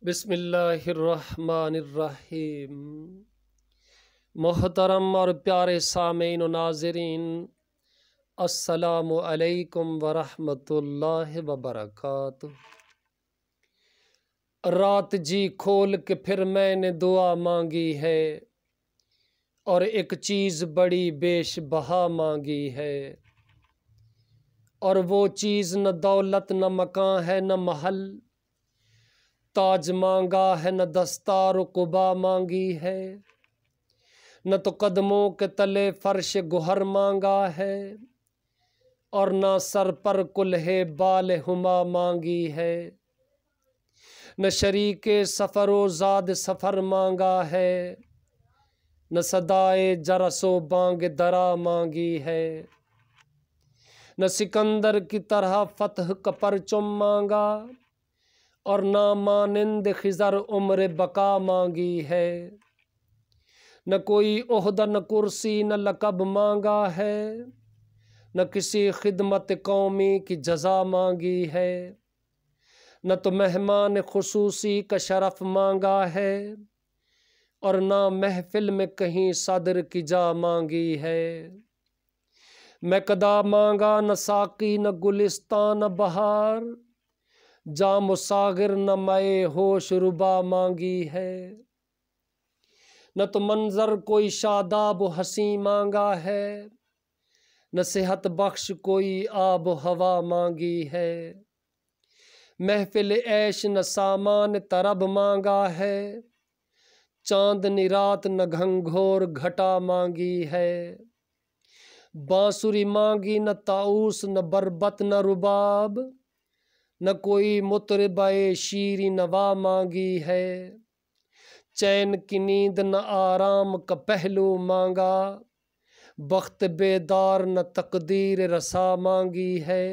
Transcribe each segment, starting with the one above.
بسم اللہ الرحمن الرحیم۔ محترم اور پیارے سامعین و ناظرین، السلام علیکم ورحمۃ اللہ وبرکاتہ۔ رات جی کھول کے پھر میں نے دعا مانگی ہے، اور ایک چیز بڑی بیش بہا مانگی ہے، اور وہ چیز نہ دولت نہ مکان ہے نہ محل، تاج مانگا ہے نہ دستار و قبا مانگی ہے، نہ تو قدموں کے تلے فرش گہر مانگا ہے، اور نہ سر پر کلہے بال ہما مانگی ہے، نہ شریک سفر و زاد سفر مانگا ہے، نہ صدائے جرس و بانگ درا مانگی ہے، نہ سکندر کی طرح فتح کا پرچم مانگا، اور نہ مانند خضر عمر بقا مانگی ہے، نہ کوئی عہدہ نہ کرسی نہ لقب مانگا ہے، نہ کسی خدمت قومی کی جزا مانگی ہے، نہ تو مہمان خصوصی کا شرف مانگا ہے، اور نہ محفل میں کہیں صدر کی جا مانگی ہے، مقدا مانگا نہ ساقی نہ گلستان نہ بہار، جام و ساغر نہ مئے ہوش ربا مانگی ہے، نہ تو منظر کوئی شاداب و حسیں مانگا ہے، نہ صحت بخش کوئی آب و ہوا مانگی ہے، محفل عیش نہ سامان طرب مانگا ہے، چاندنی رات نہ گھنگھور گھٹا مانگی ہے، بانسری مانگی نہ طاؤس نہ بربط نہ رباب، نہ کوئی مطربہ شیریں نوا مانگی ہے، چین کی نیند نہ آرام کا پہلو مانگا، بخت بیدار نہ تقدیر رسا مانگی ہے،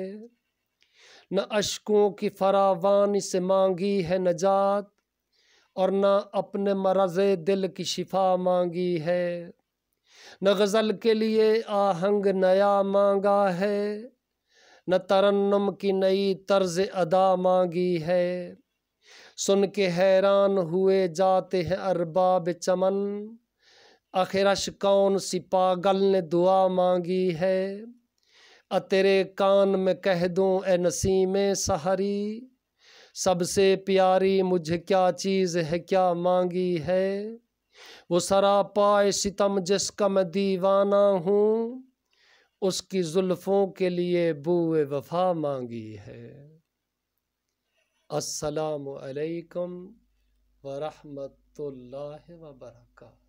نہ اشکوں کی فراوانی سے مانگی ہے نجات، اور نہ اپنے مرض دل کی شفا مانگی ہے، نہ غزل کے لیے آہنگ نیا مانگا ہے، نہ ترنم کی نئی طرز ادا مانگی ہے، سن کے حیران ہوئے جاتے ہیں ارباب چمن، آخرش کون سی پاگل نے دعا مانگی ہے، تیرے کان میں کہہ دوں اے نسیم سحری، سب سے پیاری مجھے کیا چیز ہے کیا مانگی ہے، وہ سراپائے ستم جس کا میں دیوانہ ہوں، اس کی زلفوں کے لیے بوئے وفا مانگی ہے۔ السلام علیکم ورحمۃ اللہ وبرکاتہ۔